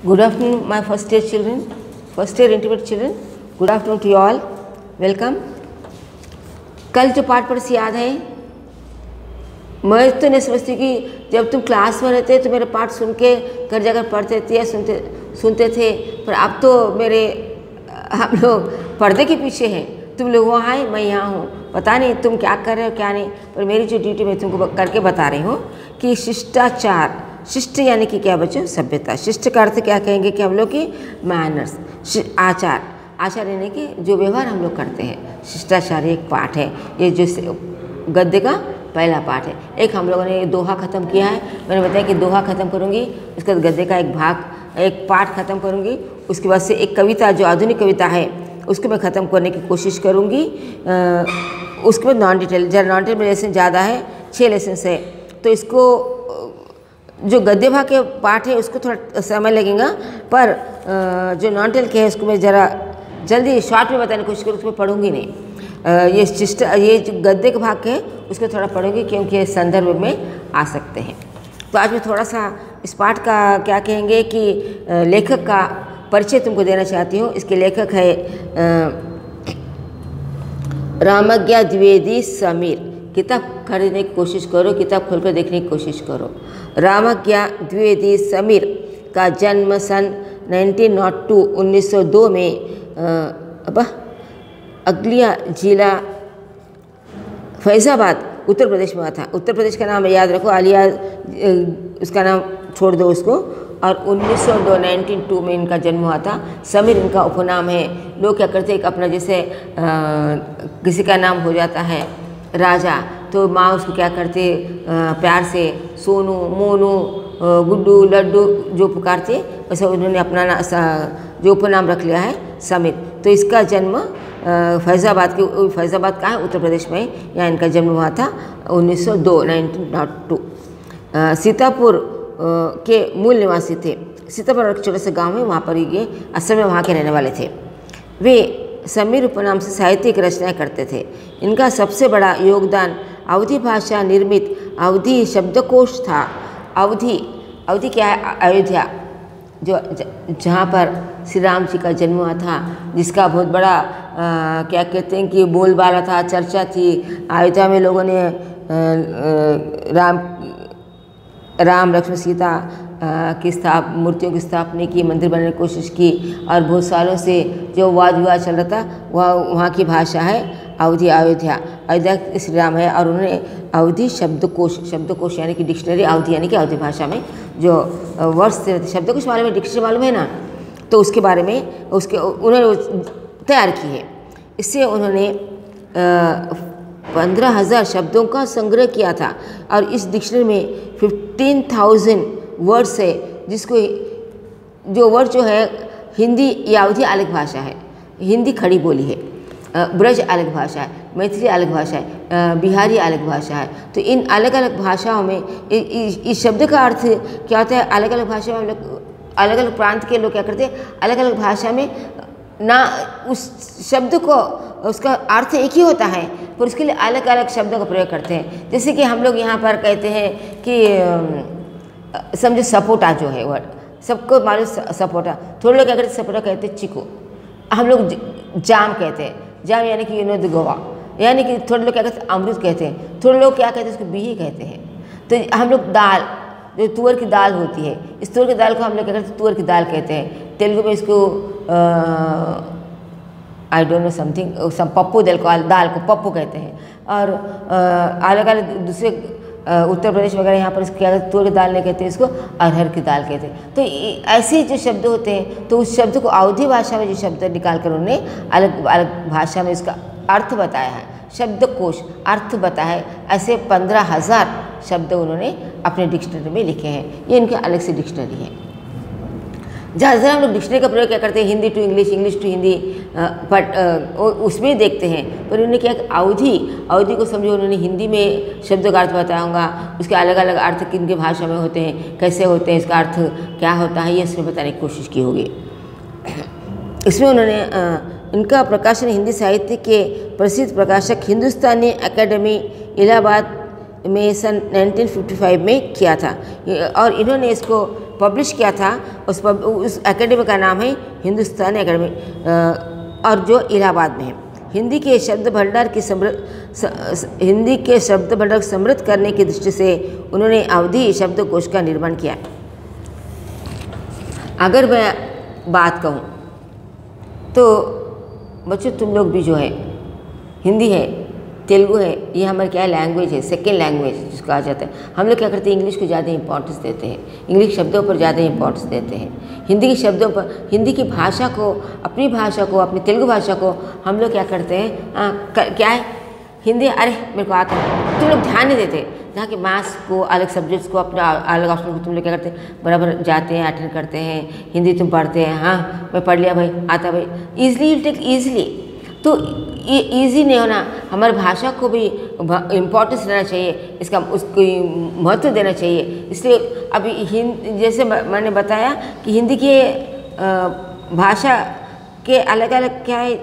Good afternoon, my first year children, first year intermediate children. Good afternoon to you all. Welcome. कल जो पाठ पढ़ से याद है, मैं तो नहीं समझती कि जब तुम क्लास में रहते तो मेरे पाठ सुन के घर जाकर पढ़ते थे या सुनते थे, पर अब तो मेरे हम लोग पर्दे के पीछे हैं। तुम लोग वहाँ हैं, मैं यहाँ हूँ। पता नहीं तुम क्या कर रहे हो क्या नहीं, पर मेरी जो ड्यूटी मैं तुमको करके बता रही हूँ कि शिष्टाचार, शिष्ट यानी कि क्या बच्चों, सभ्यता। शिष्ट का अर्थ क्या कहेंगे कि हम लोग की मैनर्स, आचार, आचार यानी कि जो व्यवहार हम लोग करते हैं। शिष्टाचार एक पाठ है, ये जो गद्य का पहला पाठ है। एक हम लोगों ने दोहा ख़त्म किया है, मैंने बताया कि दोहा ख़त्म करूँगी, उसके बाद गद्य का एक भाग, एक पाठ ख़त्म करूँगी। उसके बाद से एक कविता जो आधुनिक कविता है उसको मैं ख़त्म करने की कोशिश करूँगी। उसके बाद नॉन डिटेल, जरा नॉन डिटेल में लेसन ज़्यादा है, 6 लेसन है, तो इसको जो गद्य भाग के पाठ है उसको थोड़ा समय लगेगा, पर जो नॉन डिटेल के है उसको मैं ज़रा जल्दी शॉर्ट में बताने की कोशिश करूँ, उसमें पढ़ूँगी नहीं। ये जो गद्य के भाग है उसको थोड़ा पढ़ूँगी क्योंकि संदर्भ में आ सकते हैं। तो आज मैं थोड़ा सा इस पाठ का क्या कहेंगे कि लेखक का परिचय तुमको देना चाहती हूँ। इसके लेखक है रामज्ञा द्विवेदी समीर। किताब खरीदने की कोशिश करो, किताब खोलकर देखने की कोशिश करो। रामज्ञा द्विवेदी समीर का जन्म सन 1902 में अगलिया जिला फैज़ाबाद उत्तर प्रदेश में हुआ था। उत्तर प्रदेश का नाम याद रखो, आलिया उसका नाम छोड़ दो उसको। और 1902 में इनका जन्म हुआ था। समीर इनका उपनाम है। लोग क्या करते हैं, एक अपना जैसे किसी का नाम हो जाता है राजा, तो माँ उसको क्या करते प्यार से सोनू, मोनू, गुड्डू, लड्डू जो पुकारते, वैसे उन्होंने अपना जो उपनाम रख लिया है समीर। तो इसका जन्म फैज़ाबाद का है, उत्तर प्रदेश में, यहाँ इनका जन्म हुआ था 1902। सीतापुर के मूल निवासी थे। सीतापुर एक छोटे से गांव है, वहाँ पर ये असल में वहाँ के रहने वाले थे। वे समीर उपनाम से साहित्यिक रचनाएं करते थे। इनका सबसे बड़ा योगदान अवधी भाषा निर्मित अवधी शब्दकोश था। अवधी क्या है? अयोध्या, जो जहाँ पर श्री राम जी का जन्म हुआ था, जिसका बहुत बड़ा क्या कहते हैं कि बोलबाला था, चर्चा थी। अयोध्या में लोगों ने राम लक्ष्मण सीता की मूर्तियों की स्थापना की, मंदिर बनाने की कोशिश की, और बहुत सालों से जो वाद विवाद चल रहा था वहाँ की भाषा है अवधी। अयोध्या श्री राम है। और उन्होंने अवधी शब्दकोश यानी कि डिक्शनरी, अवधी यानी कि अवधी भाषा में जो वर्ड्स शब्दकोश मालूम है, डिक्शनरी मालूम है ना, तो उसके बारे में उन्होंने तैयार की है। इससे उन्होंने 15,000 शब्दों का संग्रह किया था। और इस डिक्शनरी में 15,000 वर्ड्स है, जिसको जो वर्ड जो है हिंदी या अवधी अलग भाषा है, हिंदी खड़ी बोली है, ब्रज अलग भाषा है, मैथिली अलग भाषा है, बिहारी अलग भाषा है। तो इन अलग अलग भाषाओं में इस शब्द का अर्थ क्या होता है? अलग अलग भाषा में अलग अलग प्रांत के लोग क्या करते हैं, अलग अलग भाषा में ना उस शब्द को, उसका अर्थ एक ही होता है, पर उसके लिए अलग अलग शब्दों का प्रयोग करते हैं। जैसे कि हम लोग यहाँ पर कहते हैं कि समझो सपोटा जो है वर्ड, सबको मालूम सपोटा। थोड़े लोग क्या करते हैं, सपोटा कहते हैं चिकू। हम लोग जाम कहते हैं, जाम यानी कि गोवा, यानी कि थोड़े लोग क्या कहते हैं अमरूद कहते हैं, थोड़े लोग क्या कहते हैं उसको बिही कहते हैं। तो हम लोग दाल, जो तुअर की दाल होती है, इस तुअर की दाल को हम लोग क्या कहते हैं, तुअर की दाल कहते हैं। तेलुगु में इसको आई डोंट नो समथिंग, पप्पू दाल को पप्पू कहते हैं। और अलग अलग दूसरे उत्तर प्रदेश वगैरह यहाँ पर इसको क्या कहते हैं, तुअर की दाल नहीं कहते, इसको अरहर की दाल कहते हैं। तो ऐसे जो शब्द होते हैं, तो उस शब्द को अवधी भाषा में जो शब्द निकाल कर उन्होंने अलग अलग भाषा में इसका अर्थ बताया है, शब्दकोश अर्थ बताया है। ऐसे 15,000 शब्द उन्होंने अपने डिक्शनरी में लिखे हैं। ये इनके अलग से डिक्शनरी है। ज़्यादातर हम लोग डिक्शनरी का प्रयोग क्या करते हैं, Hindi to English, English to Hindi, but उसमें देखते हैं। पर उन्होंने क्या, अवधी को समझो, उन्होंने हिंदी में शब्द का अर्थ बताया होगा, उसके अलग अलग अर्थ किन के भाषा में होते हैं, कैसे होते हैं, इसका अर्थ क्या होता है, ये इसमें बताने की कोशिश की होगी। इसमें उन्होंने इनका प्रकाशन हिंदी साहित्य के प्रसिद्ध प्रकाशक हिंदुस्तानी अकेडमी इलाहाबाद में सन 1955 में किया था। और इन्होंने इसको पब्लिश किया था। उस एकेडमी का नाम है हिंदुस्तानी एकेडमी, और जो इलाहाबाद में है। हिंदी के शब्द भंडार की समृद्ध करने की दृष्टि से उन्होंने अवधि शब्दकोश का निर्माण किया। अगर मैं बात कहूँ तो बच्चों, तुम लोग भी जो है, हिंदी है, तेलुगु है, ये हमारी क्या लैंग्वेज है, सेकेंड लैंग्वेज जिसको कहा जाता है। हम लोग क्या करते हैं, इंग्लिश को ज़्यादा इंपॉर्टेंस देते हैं, इंग्लिश शब्दों पर ज़्यादा इंपॉर्टेंस देते हैं। हिंदी के शब्दों पर, हिंदी की भाषा को, अपनी भाषा को, अपनी तेलुगु भाषा को हम लोग क्या करते हैं, क्या है हिंदी, अरे मेरे को आता है, तुम लोग ध्यान नहीं देते। जहाँ के मैथ्स को, अलग सब्जेक्ट्स को, अपना अलग ऑप्शन को तुम लोग क्या करते हैं, बराबर जाते हैं, अटेंड करते हैं। हिंदी तुम पढ़ते हैं, हाँ मैं पढ़ लिया भाई, आता भाई, ईजिली टेक ईजिली। तो ये ईजी नहीं होना, हमारी भाषा को भी इम्पोर्टेंस देना चाहिए, इसका उसको महत्व देना चाहिए। इसलिए अभी जैसे मैंने बताया कि हिंदी के भाषा के अलग अलग क्या है,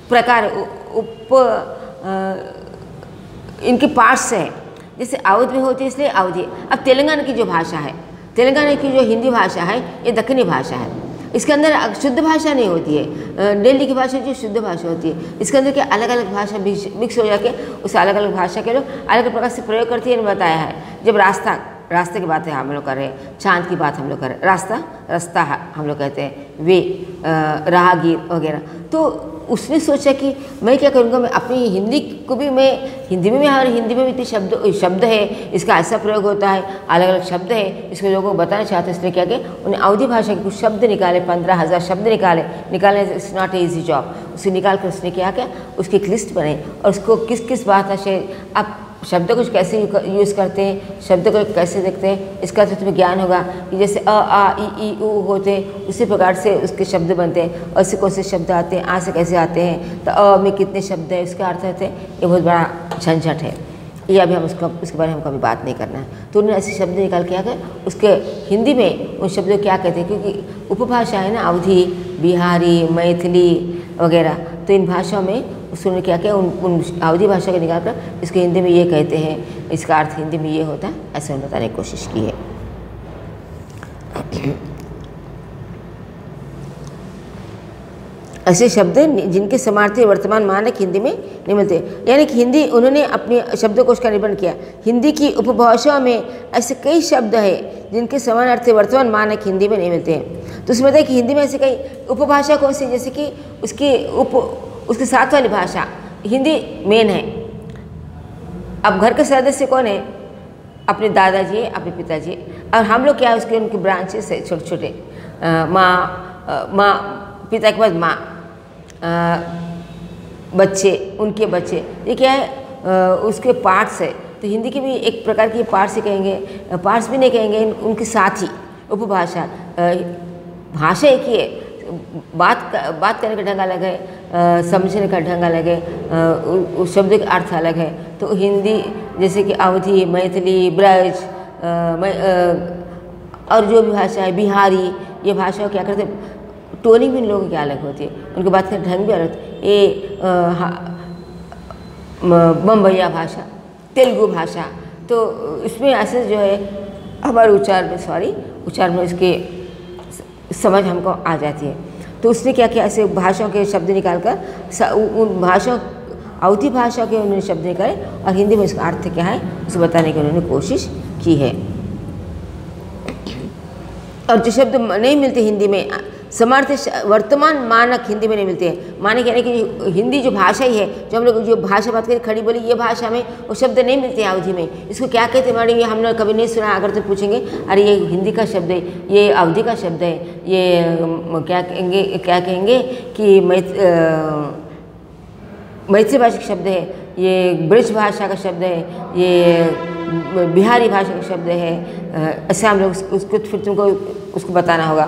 प्रकार, इनके पार्ट्स हैं। जैसे अवध में होती है, इसलिए अवधि। अब तेलंगाना की जो भाषा है, तेलंगाना की जो हिंदी भाषा है, ये दक्षिणी भाषा है। इसके अंदर शुद्ध भाषा नहीं होती है। दिल्ली की भाषा जो शुद्ध भाषा होती है, इसके अंदर क्या अलग अलग भाषा मिक्स हो जाके उस अलग अलग भाषा के लोग अलग अलग प्रकार से प्रयोग करती है। बताया है। जब रास्ते की बात है हम लोग कर रहे हैं, चांद की बात हम लोग कर रहे हैं, रास्ता हम लोग कहते हैं, वे राहगीर वगैरह। तो उसने सोचा कि मैं क्या करूँगा, मैं अपनी हिंदी को भी, मैं हिंदी में भी, हमारे हिंदी में भी इतने शब्द है, इसका ऐसा प्रयोग होता है, अलग अलग शब्द है, इसको लोगों को बताना चाहते हैं। इसलिए क्या कि उन्हें अवधि भाषा के कुछ शब्द निकाले, 15,000 शब्द निकाले। It's not a easy job. उसे निकाल कर उसने क्या उसकी एक लिस्ट बनाई, और उसको किस किस भाषा से आप शब्दों को कैसे यूज़ करते हैं, शब्द को कैसे देखते हैं, इसका तो तुम्हें ज्ञान होगा कि जैसे अ, आ, ई, ऊ होते हैं, उसी प्रकार से उसके शब्द बनते हैं। अ से कौन से शब्द आते हैं, आ से कैसे आते हैं, तो अ में कितने शब्द हैं, उसका अर्थ होते हैं। ये बहुत बड़ा झंझट है, ये अभी हम उसके बारे में हमको अभी बात नहीं करना है। तो उन्होंने ऐसे शब्द निकाल के आकर उसके हिंदी में उन शब्दों क्या कहते हैं, क्योंकि उपभाषा है ना, अवधी, बिहारी, मैथिली वगैरह। तो इन भाषाओं में उसने क्या किया, उन अवधी भाषा को निकाल कर इसको हिंदी में ये कहते हैं, इसका अर्थ हिंदी में ये होता है, ऐसे उन्होंने बताने की कोशिश की है। ऐसे शब्द जिनके समार्थी वर्तमान मानक हिंदी में नहीं मिलते, यानी कि हिंदी, उन्होंने अपने शब्दकोश का निर्माण किया। हिंदी की उपभाषाओं में ऐसे कई शब्द हैं जिनके समानार्थी वर्तमान मानक हिंदी में नहीं मिलते हैं। तो उसमें बताया कि हिंदी में ऐसे कई उपभाषा कौन सी, जैसे कि उसके साथ वाली भाषा हिंदी मेन है। अब घर के सदस्य कौन है, अपने दादाजी, अपने पिताजी, और हम लोग क्या है उसके उनके ब्रांचेस है छोटे छोटे, माँ, पिता के बाद माँ, बच्चे, उनके बच्चे, ये क्या है उसके पार्ट्स है। तो हिंदी के भी एक प्रकार की पार्ट्स ही कहेंगे, पार्ट्स भी नहीं कहेंगे, उनके साथ ही उपभाषा। भाषा एक ही है, बात करने का ढंग अलग है, समझने का ढंग अलग है, उस शब्द का अर्थ अलग है। तो हिंदी जैसे कि अवधी, मैथिली, ब्रज, और जो भी भाषा है, बिहारी, ये भाषा क्या करते हैं, टोनिंग भी इन लोगों की अलग होती है, उनकी बात करने ढंग भी अलग। ये बम्बैया भाषा, तेलुगु भाषा, तो इसमें ऐसे जो है हमारे उच्चार में इसके समझ हमको आ जाती है। तो उसने क्या किया, ऐसे भाषाओं के शब्द निकाल कर उन भाषाओं, अवधी भाषा के उन्होंने शब्द निकाले और हिंदी में इसका अर्थ क्या है उसे बताने की उन्होंने कोशिश की है। और जो शब्द नहीं मिलते हिंदी में, समार्थी वर्तमान मानक हिंदी में नहीं मिलते हैं। मानक यानी कि हिंदी जो भाषा ही है, जो हम लोग जो भाषा बात करें, खड़ी बोली, ये भाषा में वो शब्द नहीं मिलते हैं अवधि में। इसको क्या कहते हैं मैडम, ये हमने कभी नहीं सुना। अगर तो पूछेंगे अरे ये हिंदी का शब्द है, ये अवधि का शब्द है, ये क्या कहेंगे कि मैथिली भाषा का शब्द है, ये ब्रज भाषा का शब्द है, ये बिहारी भाषा का शब्द है। ऐसे हम लोग उसको फिर तुमको उसको बताना होगा।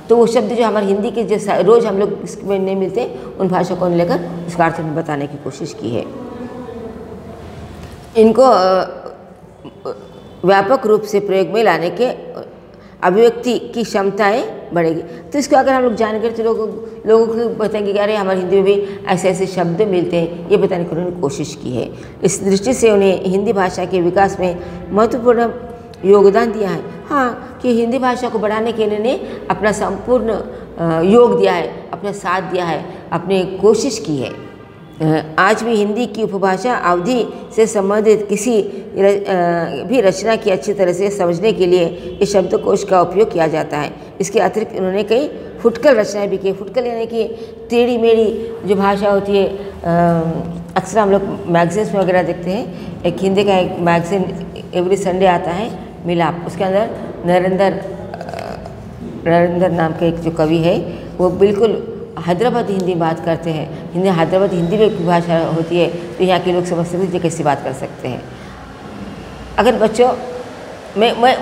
तो वो शब्द जो हमारे हिंदी के जो रोज़ हम लोग इसमें नहीं मिलते, उन भाषा को लेकर उसका अर्थ में बताने की कोशिश की है। इनको व्यापक रूप से प्रयोग में लाने के अभिव्यक्ति की क्षमताएं बढ़ेगी। तो इसको अगर हम लोग जानकर तो लोगों को बताएंगे कि अरे हमारी हिंदी में भी ऐसे ऐसे शब्द मिलते हैं, ये बताने की उन्होंने कोशिश की है। इस दृष्टि से उन्हें हिंदी भाषा के विकास में महत्वपूर्ण योगदान दिया है। हाँ, कि हिंदी भाषा को बढ़ाने के लिए ने अपना संपूर्ण योग दिया है, अपना साथ दिया है, अपनी कोशिश की है। आज भी हिंदी की उपभाषा अवधि से संबंधित किसी भी रचना की अच्छी तरह से समझने के लिए इस शब्दकोश का उपयोग किया जाता है। इसके अतिरिक्त उन्होंने कई फुटकल रचनाएं भी की। फुटकल यानी कि टेढ़ी मेढ़ी जो भाषा होती है, अक्सर हम लोग मैगजीन्स में वगैरह देखते हैं। एक हिंदी का एक मैगजीन एवरी संडे आता है, मिलाप, उसके अंदर नरेंद्र नाम के एक जो कवि है वो बिल्कुल हैदराबाद हिंदी बात करते हैं। हैदराबाद हिंदी में भाषा होती है, तो यहाँ के लोग समझ सकते हैं कैसी बात कर सकते हैं। अगर बच्चों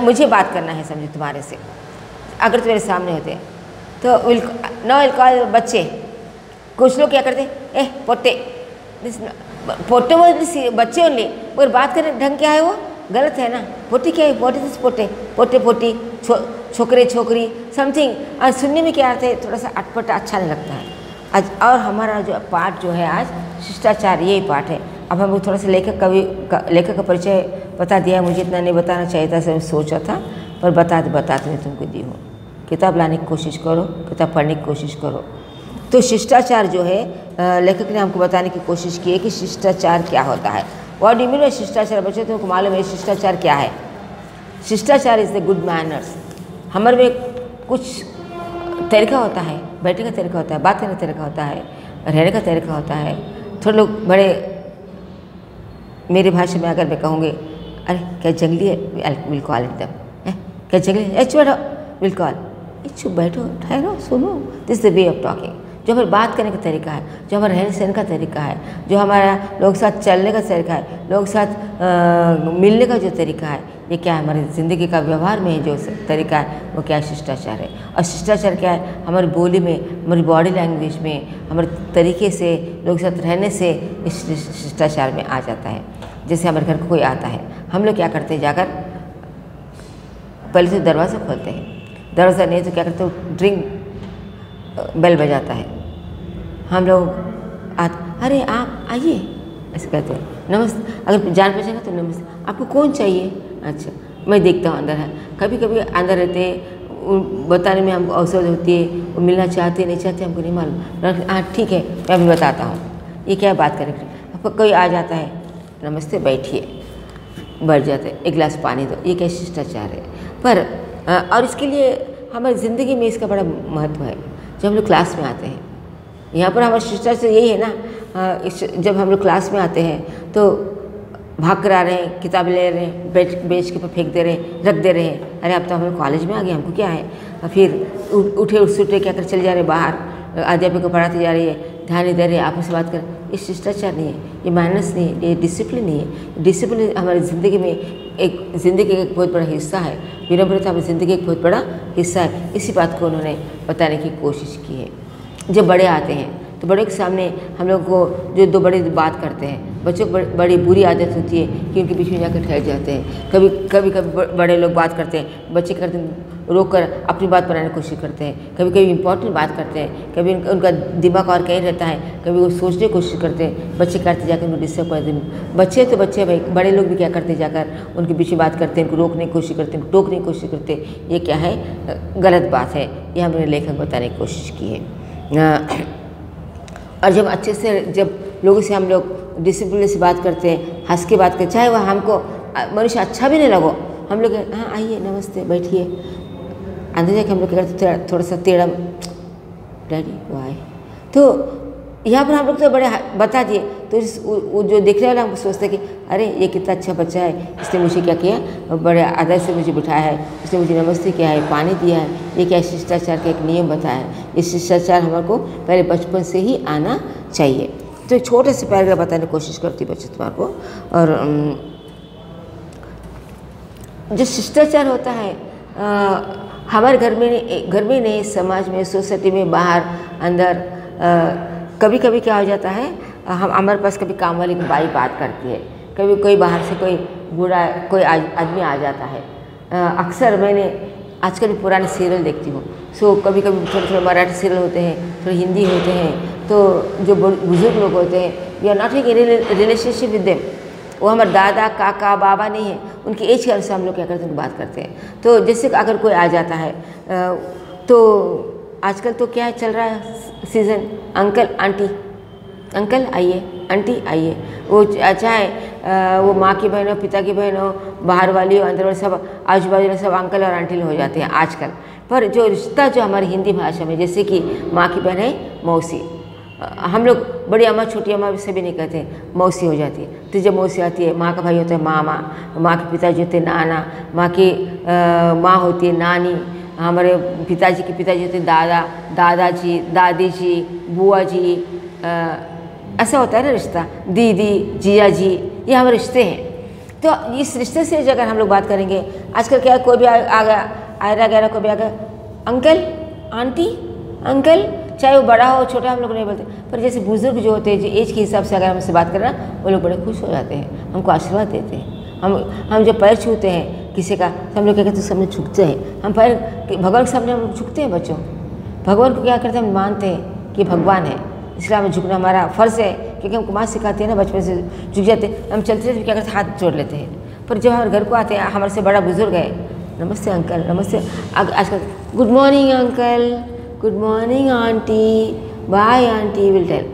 मुझे बात करना है समझो तुम्हारे से, अगर तुम्हारे सामने होते हैं तो विल कॉल बच्चे। कुछ लोग क्या करते हैं, पोटे पोटे वो बच्चे ओनली, मगर बात करने ढंग क्या है वो गलत है ना। पोटी क्या है, पोटे पोटे पोटे पोटी छोकरे छोकरी समथिंग, और सुनने में क्या अर्थ है, थोड़ा सा अटपटा अच्छा नहीं लगता है। आज और हमारा जो पाठ जो है आज शिष्टाचार, यही पाठ है। अब हम थोड़ा सा लेखक का परिचय बता दिया। मुझे इतना नहीं बताना चाहिए था, मैं सोचा था, पर बताते मैं तुमको दी हूँ। किताब लाने की कोशिश करो, किताब पढ़ने की कोशिश करो। तो शिष्टाचार जो है लेखक ने हमको बताने की कोशिश की है कि शिष्टाचार क्या होता है। व्हाट डू मीन बाय शिष्टाचार? बच्चों तुमको मालूम है शिष्टाचार क्या है? शिष्टाचार इज़ द गुड मैनर्स। हमारे में कुछ तरीका होता है, बैठने का तरीका होता है, बात करने का तरीका होता है, रहने का तरीका होता है। थोड़े लोग बड़े, मेरी भाषा में अगर मैं कहूँगी अरे क्या जंगली है, विल कॉल इट देम, क्या जंगली है, बैठो, विल कॉल चुप बैठो, ठहरो, सुनो। This the way of talking. जो हमारे बात करने का तरीका है, जो हमारा रहन सहन का तरीका है, जो हमारा लोगों के साथ चलने का तरीका है, लोगों के साथ मिलने का जो तरीका है, ये क्या है, हमारी ज़िंदगी का व्यवहार में जो तरीका है वो क्या है, शिष्टाचार है। और शिष्टाचार क्या है, हमारी बोली में, हमारी बॉडी लैंग्वेज में, हमारे तरीके से, लोगों के साथ रहने से इस शिष्टाचार में आ जाता है। जैसे हमारे घर को कोई आता है, हम लोग क्या करते हैं, जाकर पहले तो दरवाज़ा खोलते हैं, दरवाज़ा नहीं तो क्या करते हो, ड्रिंक बेल बजाता है, हम लोग अरे आप आइए ऐसे कहते हैं, नमस्ते। अगर जान पहचान तो नमस्ते, आपको कौन चाहिए, अच्छा मैं देखता हूँ अंदर है। कभी कभी अंदर रहते हैं, बताने में हमको अवसर होती है, वो मिलना चाहते नहीं चाहते हमको नहीं मालूम। हाँ ठीक है, मैं अभी बताता हूँ ये क्या बात करें। आपको कोई आ जाता है, नमस्ते, बैठिए, बैठ जाते हैं, एक गिलास पानी दो, ये क्या शिष्टाचार है। पर और इसके लिए हमारी ज़िंदगी में इसका बड़ा महत्व है। जब हम लोग क्लास में आते हैं, यहाँ पर हमारा शिष्टाचार यही है ना, जब हम लोग क्लास में आते हैं तो भाग कर आ रहे हैं, किताब ले रहे हैं, बेंच के ऊपर फेंक दे रहे हैं, रख दे रहे हैं, अरे अब तो हम लोग कॉलेज में आ गए, हमको क्या है। फिर उठे क्या कर चले जा रहे हैं बाहर, अध्यापक को पढ़ाते जा रही है, ध्यान नहीं दे रहे, आपस में बात कर। ये शिष्टाचार नहीं है, ये मैनर्स नहीं है, ये डिसिप्लिन नहीं है। डिसिप्लिन हमारी ज़िंदगी में ज़िंदगी का एक बहुत बड़ा हिस्सा है। विनम्रता हमारी ज़िंदगी एक बहुत बड़ा हिस्सा है। इसी बात को उन्होंने बताने की कोशिश की है। जब बड़े आते हैं तो बड़े के सामने हम लोग को जो दो बड़े बात करते हैं, बच्चों को बड़ी बुरी आदत होती है कि उनके बीच में जाकर ठहर जाते हैं। कभी बड़े लोग बात करते हैं, बच्चे करते हैं रोक कर अपनी बात बनाने की कोशिश करते हैं। कभी इंपॉर्टेंट बात करते हैं, कभी उनका दिमाग और कहीं रहता है, कभी वो सोचने की कोशिश करते हैं, बच्चे करते जाकर उनको डिस्टर्ब करते हैं। बच्चे तो बच्चे भाई, बड़े लोग भी क्या करते हैं, जाकर उनके बीच में बात करते हैं, उनको रोकने की कोशिश करते हैं, उनको टोकने की कोशिश करते हैं। ये क्या है, गलत बात है। ये हमने लेखक बताने की कोशिश की है। और जब अच्छे से, जब लोगों से हम लोग डिसिप्लिन से बात करते हैं, हंस के बात करते, चाहे वह हमको मनुष्य अच्छा भी नहीं लगो, हम लोग हाँ आइए, नमस्ते, बैठिए, अंदर जाके हम लोग क्या करते, थोड़ा सा टेढ़ा, डैडी वो आए। तो यहाँ पर हम लोग तो बड़े बता दिए, तो वो जो देखने वाला हमको सोचते कि अरे ये कितना अच्छा बच्चा है, इसने मुझे क्या किया, बड़े आदर से मुझे बिठाया है, इसने मुझे नमस्ते किया है, पानी दिया है। ये क्या शिष्टाचार का एक नियम बताया है। ये शिष्टाचार हमारे को पहले बचपन से ही आना चाहिए। तो एक छोटे से पैराग्राफ बताने की कोशिश करती बच्चे तुम्हारे को। और जो शिष्टाचार होता है हमारे घर में नहीं, समाज में, सोसाइटी में, बाहर अंदर, कभी कभी क्या हो जाता है, हमारे पास कभी काम वाली की बाई बात करती है, कभी कोई बाहर से कोई बूढ़ा कोई आदमी आ जाता है। अक्सर मैंने आजकल पुराने सीरियल देखती हूँ, सो कभी थोड़े मराठी सीरियल होते हैं, थोड़े हिंदी होते हैं। तो जो बुजुर्ग लोग होते हैं, we are not in relationship with them, वो हमारे दादा काका बाबा नहीं है, उनकी एज के अनुसार हम लोग क्या करते हैं, उनकी बात करते हैं। तो जैसे अगर कोई आ जाता है तो आजकल तो क्या चल रहा है सीज़न, अंकल आंटी, अंकल आइए, आंटी आइए। वो चाहे वो माँ की बहन हो, पिता की बहन हो, बाहर वाली हो, अंदर वाली, सब आजू बाजू सब अंकल और आंटी हो जाते हैं आजकल। पर जो रिश्ता जो हमारी हिंदी भाषा में, जैसे कि माँ की बहन है मौसी, हम लोग बड़ी अम्मा छोटी अम्मा से भी नहीं कहते, मौसी हो जाती है। तो जब मौसी आती है, माँ का भाई होता है मामा, माँ के पिताजी होते हैं नाना, माँ की माँ होती है नानी, हमारे पिताजी के पिताजी होते हैं दादा, दादाजी, दादी जी, बुआ जी, ऐसा होता है ना रिश्ता, दीदी, जिया जी, ये हमारे रिश्ते हैं। तो इस रिश्ते से अगर हम लोग बात करेंगे, आजकल क्या है, कोई भी आ गया, आयरा गहरा कोई भी आ गया, अंकल आंटी, अंकल, चाहे वो बड़ा हो छोटा, हम लोग नहीं बोलते। पर जैसे बुजुर्ग जो होते हैं, जो एज के हिसाब से अगर हमसे बात करें ना, वो लोग बड़े खुश हो जाते हैं, हमको आशीर्वाद देते हैं। हम जब पैर छूते हैं किसी का, तो हम लोग क्या कहते हैं, सामने झुकते हैं। हम पैर भगवान के सामने हम लोग झुकते हैं। बच्चों, भगवान को क्या करते हैं, हम मानते हैं कि भगवान है, इसलिए हमें झुकना हमारा फ़र्ज़ है, क्योंकि हमको माँ सिखाती है ना, बचपन से झुक जाते हैं। हम चलते चलते क्या करते हैं, हाथ जोड़ लेते हैं। पर जब हमारे घर को आते हैं, हमारे से बड़ा बुजुर्ग है, नमस्ते अंकल, नमस्ते, आजकल good morning uncle, good morning aunty, bye aunty will tell.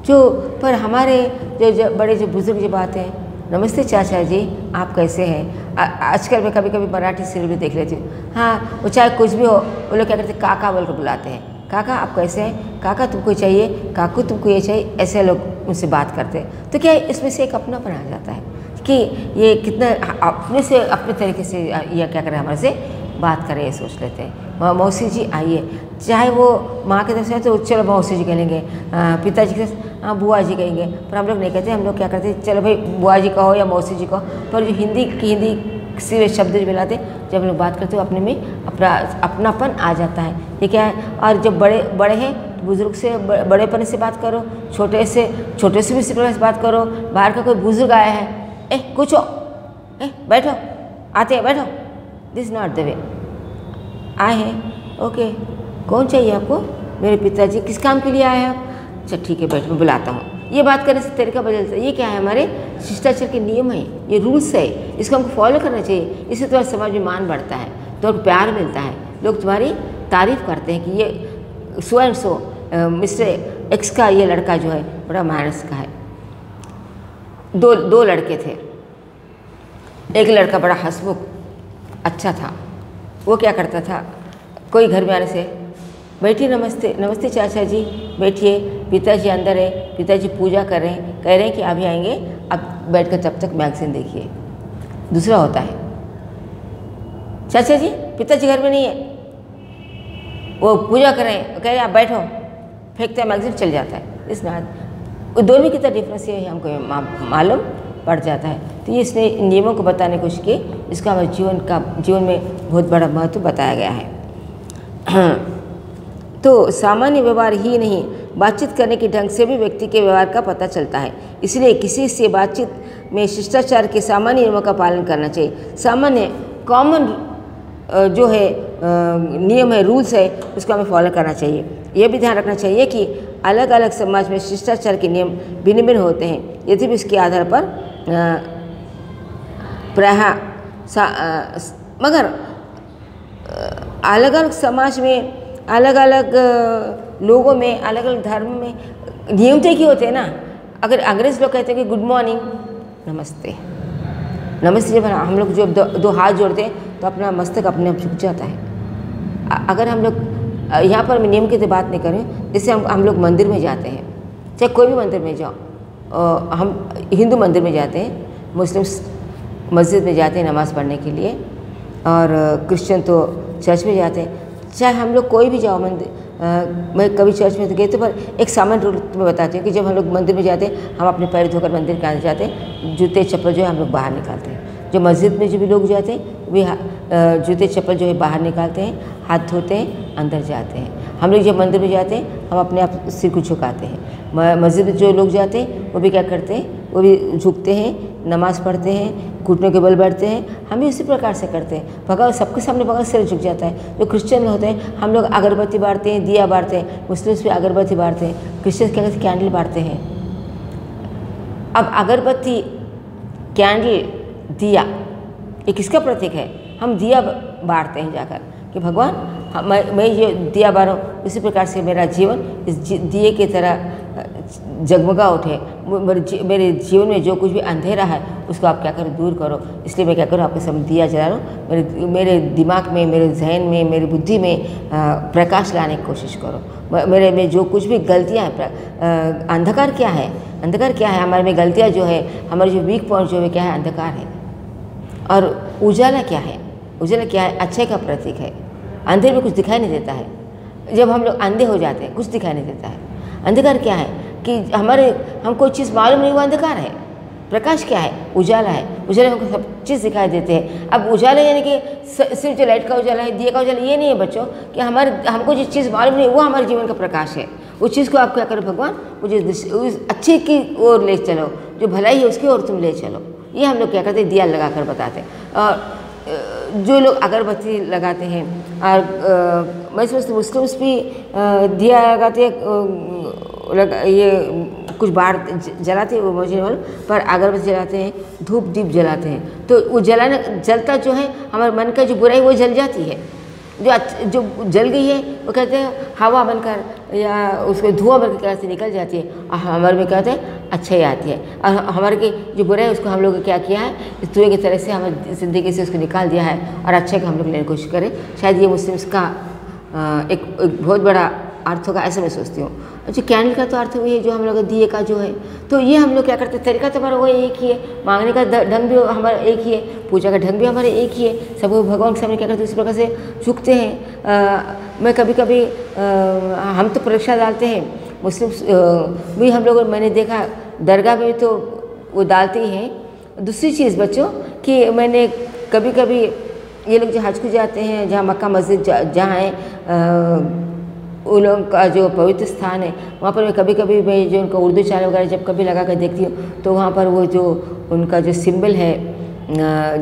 जो पर हमारे जो बड़े जो बुजुर्ग जब आते हैं, नमस्ते चाचा जी, आप कैसे हैं। आजकल मैं कभी कभी मराठी सीरियल भी देख लेती हूँ, हाँ, वो चाहे कुछ भी हो, वो लोग क्या करते हैं, काका बोल कर बुलाते हैं, काका आप कैसे हैं, काका तुमको चाहिए, काकू तुमको ये चाहिए, ऐसे लोग उनसे बात करते हैं। तो क्या इसमें से एक अपनापन आ जाता है कि ये कितना अपने से अपने तरीके से या क्या करें, हमारे से बात करें, ये सोच लेते हैं। मौसी जी आइए, चाहे वो माँ की तरफ से है तो चलो मौसी जी कहेंगे, पिताजी की तरफ हाँ बुआ जी कहेंगे। पर हम लोग नहीं कहते, हम लोग क्या करते हैं, चलो भाई बुआ जी कहो या मौसी जी कहो। पर जो हिंदी से शब्द जो मिलाते, जब हम लोग बात करते हो, अपने में अपनापन आ जाता है। ये क्या है, और जब बड़े हैं तो बुजुर्ग से बड़ेपन से बात करो, छोटे से भी सिकड़े से बात करो। बाहर का कोई बुजुर्ग आया है, कुछ हो, बैठो, आते हैं बैठो, दिस नॉट द वे। आए हैं, ओके, कौन चाहिए आपको, मेरे पिताजी, किस काम के लिए आए हैं आप, अच्छा ठीक है बैठ, मैं बुलाता हूँ। ये बात करने से तरीका बदलता है। ये क्या है, हमारे शिष्टाचार के नियम है, ये रूल्स है, इसको हमको फॉलो करना चाहिए। इससे तुम्हारे समाज में मान बढ़ता है, तो प्यार मिलता है, लोग तुम्हारी तारीफ करते हैं कि ये so and so mister x का ये लड़का जो है बड़ा मैनर्स का है। दो लड़के थे, एक लड़का बड़ा हंसमुख अच्छा था, वो क्या करता था, कोई घर में आने से, बैठिए, नमस्ते, नमस्ते चाचा जी, बैठिए, पिताजी अंदर है, पिताजी पूजा कर रहे हैं, कह रहे हैं कि अभी आएंगे, अब बैठकर तब तक मैगजीन देखिए। दूसरा होता है, चाचा जी पिताजी घर में नहीं है, वो पूजा कर रहे हैं, कह रहे हैं आप बैठो, फेंकता है मैगजीन, चल जाता है। इस नाथ दोनों में कितना डिफरेंस है हमको मालूम पड़ जाता है। तो ये इसने नियमों को बताने की कोशिश की, इसका हमारे जीवन में बहुत बड़ा महत्व बताया गया है। तो सामान्य व्यवहार ही नहीं, बातचीत करने के ढंग से भी व्यक्ति के व्यवहार का पता चलता है। इसलिए किसी से बातचीत में शिष्टाचार के सामान्य नियमों का पालन करना चाहिए। सामान्य कॉमन जो है नियम है, रूल्स है, उसको हमें फॉलो करना चाहिए। यह भी ध्यान रखना चाहिए कि अलग अलग समाज में शिष्टाचार के नियम भिन्न भिन्न होते हैं, यदि भी इसके आधार पर मगर अलग अलग समाज में, अलग अलग लोगों में, अलग अलग धर्म में नियम तो ही होते हैं ना। अगर अंग्रेज लोग कहते हैं कि गुड मॉर्निंग, नमस्ते, नमस्ते जब हम लोग जो दो हाथ जोड़ते हैं तो अपना मस्तक अपने आप झुक जाता है। अगर हम लोग यहाँ पर मैं नियम की तो बात नहीं करें, जैसे हम लोग मंदिर में जाते हैं, चाहे कोई भी मंदिर में जाओ, हम हिंदू मंदिर में जाते हैं, मुस्लिम मस्जिद में जाते हैं नमाज़ पढ़ने के लिए, और क्रिश्चियन तो चर्च में जाते हैं। चाहे हम लोग कोई भी जाओ मंदिर, मैं कभी चर्च में तो गए थे, पर एक सामान्य रूल तुम्हें बताती हूँ कि जब हम लोग मंदिर में जाते हैं, हम अपने पैर धोकर मंदिर के अंदर जाते हैं, जूते चप्पल जो है हम लोग बाहर निकालते हैं। जो मस्जिद में जो भी लोग जाते हैं वे जूते चप्पल जो है बाहर निकालते हैं, हाथ धोते हैं, अंदर जाते हैं। हम लोग जब मंदिर में जाते हैं, हम अपने आप सिर को झुकाते हैं। मस्जिद में जो लोग जाते हैं वो भी क्या करते हैं, वो भी झुकते हैं, नमाज़ पढ़ते हैं, घुटनों के बल बैठते हैं। हम भी उसी प्रकार से करते हैं। भगवान सबके सामने भगवान सिर झुक जाता है। जो क्रिश्चियन होते हैं, हम लोग अगरबत्ती बारते हैं, दिया बारते हैं, मुस्लिम्स भी अगरबत्ती बारते हैं, क्रिश्चियन क्या कहते हैं, कैंडल बारते हैं। अब अगरबत्ती कैंडल, दिया, ये किसका प्रतीक है? हम दिया बारते हैं जाकर कि भगवान मैं ये दिया बारूँ, उसी प्रकार से मेरा जीवन इस दिए की तरह जगमगा उठे। मेरे जीवन में जो कुछ भी अंधेरा है उसको आप क्या करो, दूर करो। इसलिए मैं क्या करूँ, आपके सामने दिया जला रहा हूँ। मेरे दिमाग में, मेरे जहन में, मेरी बुद्धि में प्रकाश लाने की कोशिश करो। मेरे में जो कुछ भी गलतियाँ हैं, अंधकार क्या है? अंधकार क्या है? हमारे में गलतियाँ जो है, हमारे जो वीक पॉइंट जो है क्या है? अंधकार है। और उजाला क्या है? उजाला क्या है? अच्छे का प्रतीक है। अंधेरे में कुछ दिखाई नहीं देता है। जब हम लोग अंधे हो जाते हैं कुछ दिखाई नहीं देता है। अंधकार क्या है कि हम कोई चीज़ मालूम नहीं, वो अंधकार है। प्रकाश क्या है? उजाला है। उजाले में हमको सब चीज़ दिखाई देते हैं। अब उजाला यानी कि सिर्फ जो लाइट का उजाला है, दिए का उजाला, ये नहीं है बच्चों कि हमको जिस चीज़ मालूम नहीं वो हमारे जीवन का प्रकाश है। उस चीज़ को आप क्या करो, भगवान मुझे उस अच्छे की ओर ले चलो, जो भलाई है उसकी ओर तुम ले चलो। ये हम लोग क्या करते हैं, दिया लगा कर बताते हैं। और जो लोग अगरबत्ती लगाते हैं, और मैं समझती मुस्लिम्स भी दिया लगाते हैं, ये कुछ बाहर जलाते हैं, वो मुझे नहीं मालूम, पर अगरबत्ती जलाते हैं, धूप दीप जलाते हैं। तो वो जलता जो है, हमारे मन का जो बुराई वो जल जाती है। जो जल गई है वो कहते हैं हवा बनकर या उसको धुआं बनकर क्या से निकल जाती है, और हमारे में कहते हैं अच्छाई आती है। और हमारे की जो बुराई है उसको हम लोग क्या किया है, इस धुएं की तरह से हमारी ज़िंदगी से उसको निकाल दिया है, और अच्छे का हम लोग लेने की कोशिश करें। शायद ये मुस्लिम्स का एक बहुत बड़ा अर्थ होगा, ऐसा मैं सोचती हूँ। अच्छा, कैंडल का तो अर्थ वही है जो हम लोग दिए का जो है। तो ये हम लोग क्या करते हैं, तरीका तो हमारा वो एक ही है, मांगने का ढंग भी हमारा एक ही है, पूजा का ढंग भी हमारा एक ही है। सब भगवान के सामने क्या करते हैं, इस प्रकार से झुकते हैं। मैं कभी कभी हम तो परीक्षा डालते हैं, मुस्लिम भी हम लोग, मैंने देखा दरगाह में तो वो डालते ही हैं। दूसरी चीज़ बच्चों कि मैंने कभी कभी ये लोग जो हज को जाते हैं, जहाँ मक्का मस्जिद जहाँ है, उन लोगों का जो पवित्र स्थान है, वहाँ पर मैं कभी कभी मैं जो उनका उर्दू चैनल वगैरह जब कभी लगा कर देखती हूँ, तो वहाँ पर वो जो उनका जो सिंबल है,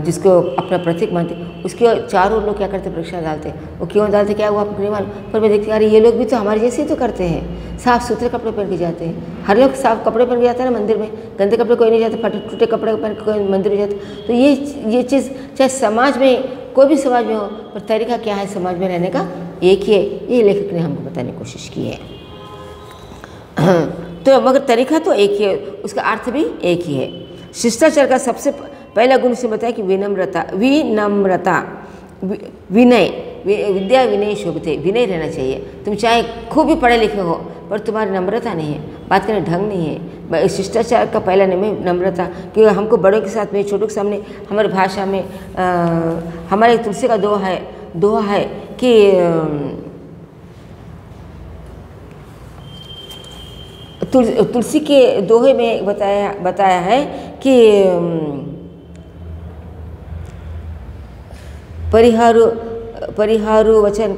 जिसको अपना प्रतीक मानते, उसके चारों लोग क्या करते, परीक्षा डालते। वो क्यों डालते, क्या वो आपको नहीं मालूम, पर मैं देखती अरे ये लोग भी तो हमारे जैसे ही तो करते हैं, साफ़ सुथरे कपड़े पहन के जाते हैं। हर लोग साफ कपड़े पहन के जाते हैं ना मंदिर में, गंदे कपड़े कोई नहीं जाते, फटे टूटे कपड़े पहन के कोई मंदिर में जाते। तो ये चीज़ चाहे समाज में, कोई भी समाज में हो, पर तरीका क्या है समाज में रहने का, एक ही है। ये लेखक ने हमको बताने की कोशिश की है। तो मगर तरीका तो एक ही है, उसका अर्थ भी एक ही है। शिष्टाचार का सबसे पहला गुण से बताया कि विनम्रता, विनय, विद्या विनय शोभते, विनय रहना चाहिए। तुम चाहे खूब भी पढ़े लिखे हो, पर तुम्हारी नम्रता नहीं है, बात करने ढंग नहीं है। शिष्टाचार का पहला नियम है नम्रता, क्योंकि हमको बड़ों के साथ में, छोटों के सामने, हमारी भाषा में हमारे तुलसी का दोहा है कि तुलसी के दोहे में बताया है कि परिहारो वचन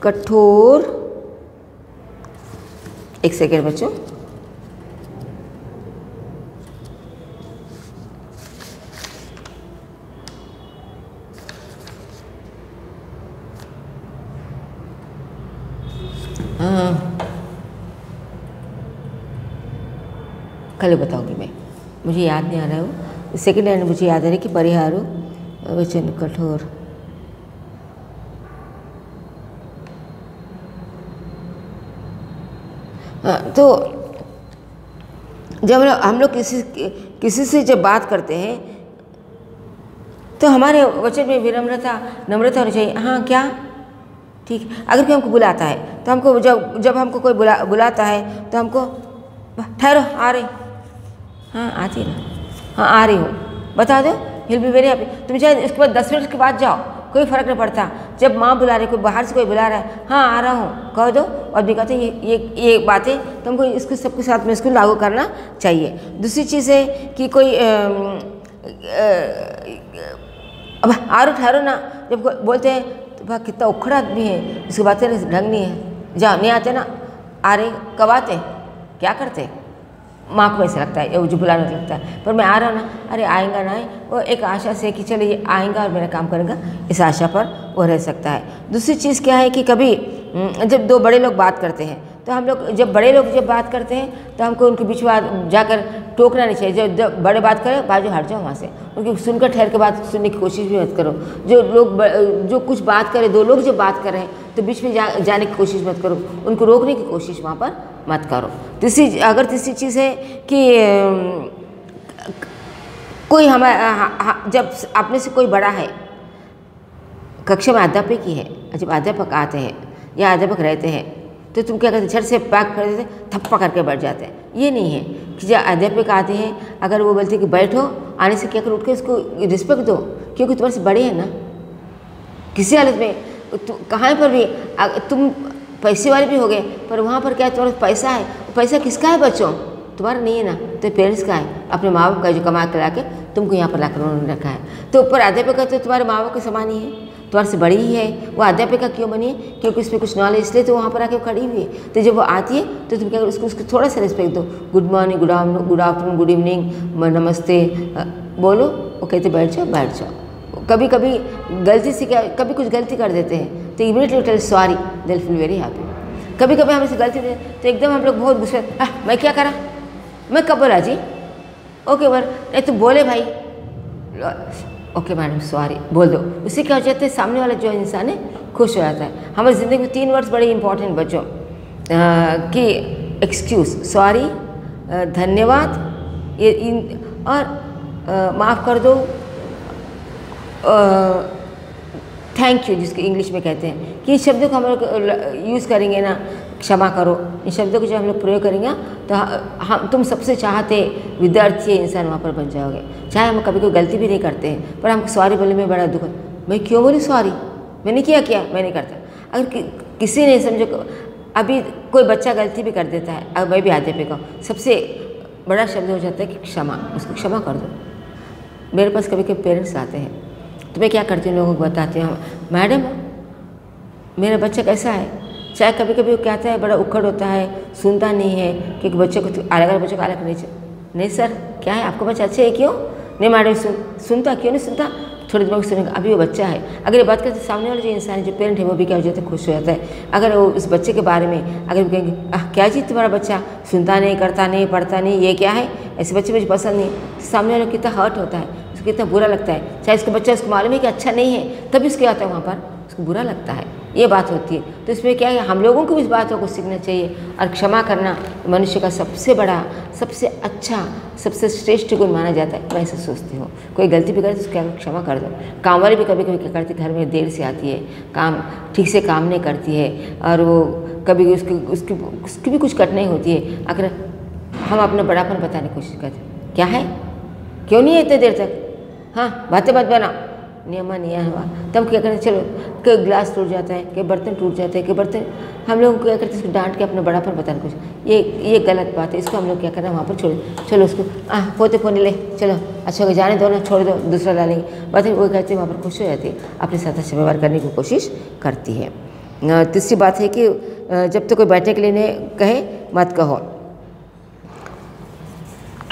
कठोर। एक सेकेंड बच्चों, कल बताऊंगी मैं, मुझे याद नहीं आ रहा है वो। सेकेंड हैंड मुझे याद आ रहा है कि परिहारो वचन कठोर। तो जब हम लोग किसी से जब बात करते हैं तो हमारे वचन में विनम्रता, नम्रता होनी चाहिए। हाँ क्या, ठीक। अगर कोई हमको बुलाता है तो हमको जब हमको कोई बुलाता है तो हमको ठहरो, आ रही, हाँ आती ना, हाँ आ रही हूँ, बता दो, हिल भी वेरी हैप्पी। तुम चाहे इसके बाद 10 मिनट के बाद जाओ, कोई फ़र्क नहीं पड़ता। जब माँ बुला रही, कोई बाहर से कोई बुला रहा है, हाँ आ रहा हूँ कह दो। और भी कहते हैं ये बातें तो हमको इसको सबके साथ में इसको लागू करना चाहिए। दूसरी चीज़ है कि कोई अब आरो ठहरो ना, जब बोलते हैं तो भाई कितना उखड़ा आदमी है, इसकी बातें ढंग नहीं है, जाओ, नहीं आते ना, आ रहे कब आते, क्या करते, माँ को ऐसा लगता है, जो बुलाने लगता है, पर मैं आ रहा हूँ ना, अरे आएगा ना, वो एक आशा से कि चलो ये आएगा और मेरा काम करेगा, इस आशा पर वो रह सकता है। दूसरी चीज़ क्या है कि कभी जब दो बड़े लोग बात करते हैं तो हम लोग जब बड़े लोग जब बात करते हैं तो हमको उनके बीच में जाकर टोकना नहीं चाहिए। जब बड़े बात करें बाजू हट जाओ वहाँ से, उनकी सुनकर ठहर के बात सुनने की कोशिश भी मत करो। जो लोग जो कुछ बात करें, दो लोग जब बात कर रहे हैं तो बीच में जाने की कोशिश मत करो, उनको रोकने की कोशिश वहाँ पर मत करो। तीसरी चीज़ है कि कोई जब अपने से कोई बड़ा है, कक्षा में अध्यापक ही है, जब अध्यापक आते हैं या अध्यापक रहते हैं तो तुम क्या करते, झट से पैक कर देते, थप्पा करके बैठ जाते हैं। ये नहीं है कि जब अध्यापक आते हैं अगर वो बोलते हैं कि बैठो, आने से क्या करो, उठ के उसको रिस्पेक्ट दो, क्योंकि तुम्हारे से बड़े हैं ना। किसी हालत में कहाँ पर भी तुम पैसे वाले भी हो गए, पर वहाँ पर क्या तुम्हारा पैसा है, पैसा किसका है बच्चों, तुम्हारा नहीं है ना, तो पेरेंट्स का है, अपने माँ बाप का, जो कमा कर ला के तुमको यहाँ पर लाकर उन्होंने रखा है। तो पर अध्यापक तो तुम्हारे माँ बाप के समान ही है, तुम्हारे से बड़ी ही है। वो अध्यापिका क्यों बनी है, क्योंकि उसमें कुछ नॉलेज, इसलिए तो वहाँ पर आके खड़ी हुई है। तो जब वो आती है तो तुम क्या करो, उसको थोड़ा सा रिस्पेक्ट दो, good morning, good afternoon, good evening, नमस्ते बोलो, वो कहते बैठ जाओ। कभी कभी गलती से क्या, कभी कुछ गलती कर देते हैं तो immediately tell sorry, they will feel very happy. कभी कभी हमसे गलती तो एकदम हम लोग बहुत गुस्से, मैं क्या करा, मैं कब बोला जी, ओके बर नहीं तो बोले भाई, ओके मैडम सॉरी बोल दो। उससे क्या हो जाता है, सामने वाला जो इंसान है खुश हो जाता है। हमारी ज़िंदगी में 3 वर्ड्स बड़े इंपॉर्टेंट बच्चों कि एक्सक्यूज़, सॉरी, धन्यवाद, और माफ़ कर दो, थैंक यू जिसको इंग्लिश में कहते हैं, कि इस शब्दों को हम लोग यूज़ करेंगे ना, क्षमा करो, इन शब्दों को जब हम लोग प्रयोग करेंगे तो हम तुम सबसे चाहते विद्यार्थी इंसान वहाँ पर बन जाओगे। चाहे हम कभी कोई गलती भी नहीं करते हैं, पर हमको सॉरी बोलने में बड़ा दुख, मैं क्यों बोलूँ सॉरी, मैंने क्या मैं नहीं करता। अगर किसी ने समझो, अभी कोई बच्चा गलती भी कर देता है, अब मैं भी अध्यापक हूँ, सबसे बड़ा शब्द हो जाता है कि क्षमा, उसको क्षमा कर दो। मेरे पास कभी कभी पेरेंट्स आते हैं तो मैं क्या करती हूँ, लोगों को बताती हूँ, मैडम मेरा बच्चा कैसा है, चाहे कभी कभी वो कहता है बड़ा उखड़ होता है, सुनता नहीं है, क्योंकि बच्चे को अलग बच्चों को अलग नहीं सर क्या है आपका बच्चा अच्छा है, क्यों नहीं मैडम, सुनता क्यों नहीं सुनता, थोड़ी देर में सुनेगा, अभी वो बच्चा है। अगर ये बात करते सामने वाले जो इंसान है, जो पेरेंट है, वो भी क्या हो जाता है, खुश हो जाता है। अगर वो उस बच्चे के बारे में अगर वो कहेंगे, क्या जी तुम्हारा बच्चा सुनता नहीं, करता नहीं, पढ़ता नहीं, ये क्या है, ऐसे बच्चे मुझे पसंद नहीं, तो सामने वाले को कितना हर्ट होता है, उसको कितना बुरा लगता है। चाहे उसका बच्चा, उसको मालूम है कि अच्छा नहीं है, तभी उसके आता है वहाँ पर, उसको बुरा लगता है, ये बात होती है। तो इसमें क्या है, हम लोगों को भी इस बातों को सीखना चाहिए। और क्षमा करना मनुष्य का सबसे बड़ा, सबसे अच्छा, सबसे श्रेष्ठ गुण माना जाता है, मैं ऐसा सोचती हूँ। कोई गलती भी करे तो उसको क्षमा कर दो। काम वाले भी कभी कभी क्या करती, घर में देर से आती है, काम ठीक से काम नहीं करती है, और वो कभी उसकी भी कुछ कठिनाई होती है। अगर हम अपना बड़ापन बताने की कोशिश करते, क्या है, क्यों नहीं है इतने देर तक, हाँ बातें मत बना, नियमा हुआ, तब क्या करते, चलो कई गिलास टूट जाता है, कई बर्तन टूट जाते हैं, कई बर्तन हम लोग क्या करते हैं, उसको डांट के अपना बड़ापन बताने कुछ, ये गलत बात है, इसको हम लोग क्या करना, वहाँ पर छोड़, चलो उसको पोते पोने ले, चलो अच्छा हो जाने दो ना, छोड़ दो, दूसरा डालेंगे, बात वो कहते हैं, वहाँ पर खुश हो जाती है, अपने साथ अच्छा व्यवहार करने की कोशिश करती है। तीसरी बात है कि जब तक कोई बैठने के लिए नहीं कहे मत कहो।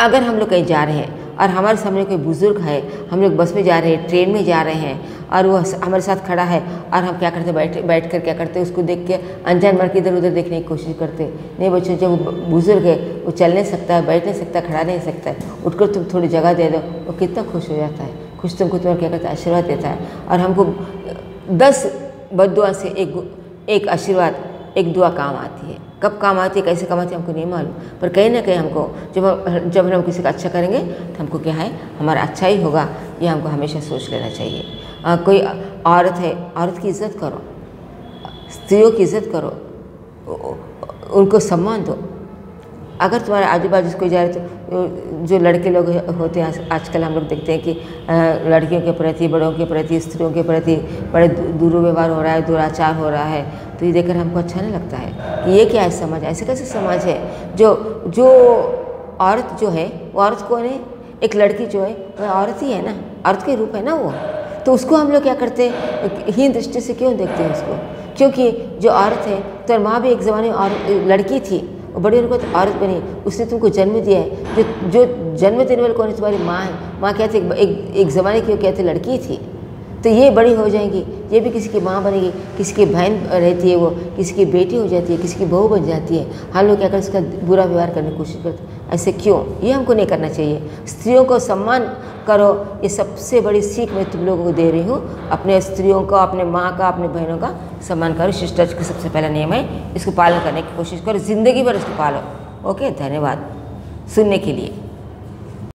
अगर हम लोग कहीं जा रहे हैं और हमारे सामने कोई बुज़ुर्ग है, हम लोग बस में जा रहे हैं, ट्रेन में जा रहे हैं, और वो हमारे साथ खड़ा है, और हम क्या करते हैं, बैठ कर क्या करते हैं, उसको देख के अनजान मार के इधर उधर देखने की कोशिश करते हैं। नहीं बच्चों, जब बुज़ुर्ग है वो चल नहीं सकता, बैठ नहीं सकता, खड़ा नहीं सकता है, उठकर तुम थोड़ी जगह दे दो, वो कितना खुश हो जाता है, खुश तुमको तुम्हारा क्या करता है, आशीर्वाद देता है। और हमको 10 बद्दुआ से एक आशीर्वाद, एक दुआ काम आती है। कब काम आती है, कैसे काम आती है हमको नहीं मालूम, पर कहीं ना कहीं हमको जब हम किसी का अच्छा करेंगे तो हमको क्या है, हमारा अच्छा ही होगा, ये हमको हमेशा सोच लेना चाहिए। कोई औरत है, औरत की इज़्ज़त करो, स्त्रियों की इज़्ज़त करो, उनको सम्मान दो। अगर तुम्हारे आजू बाजू कोई जा रहे तो जो लड़के लोग होते हैं, आजकल हम लोग देखते हैं कि लड़कियों के प्रति, बड़ों के प्रति, स्त्रियों के प्रति बड़े दुर्व्यवहार हो रहा है, दुराचार हो रहा है, तो ये देखकर हमको अच्छा नहीं लगता है कि ये क्या है समाज, ऐसे कैसे समाज है। जो औरत जो है वो औरत कौन है, एक लड़की जो है वह औरत ही है ना, औरत के रूप है ना वो, तो उसको हम लोग क्या करते हैं, हीन दृष्टि से क्यों देखते हैं उसको, क्योंकि जो औरत है, तो माँ भी एक ज़माने में लड़की थी, और बड़ी उनको तो औरत बनी, उसने तुमको जन्म दिया है। जो जन्म देने वाले कौन है, तुम्हारी माँ है। माँ क्या थी, एक ज़माने की वो क्या थी, लड़की थी, तो ये बड़ी हो जाएंगी, ये भी किसी की माँ बनेगी, किसी की बहन रहती है, वो किसी की बेटी हो जाती है, किसी की बहू बन जाती है। हम लोग क्या करते हैं, उसका बुरा व्यवहार करने की कोशिश करते हैं। ऐसे क्यों? ये हमको नहीं करना चाहिए। स्त्रियों को सम्मान करो, ये सबसे बड़ी सीख मैं तुम लोगों को दे रही हूँ। अपने स्त्रियों का, अपने माँ का, अपने बहनों का सम्मान करो। शिष्टाचार का सबसे पहला नियम है, इसको पालन करने की कोशिश करो, ज़िंदगी भर इसको पालो। ओके, धन्यवाद सुनने के लिए।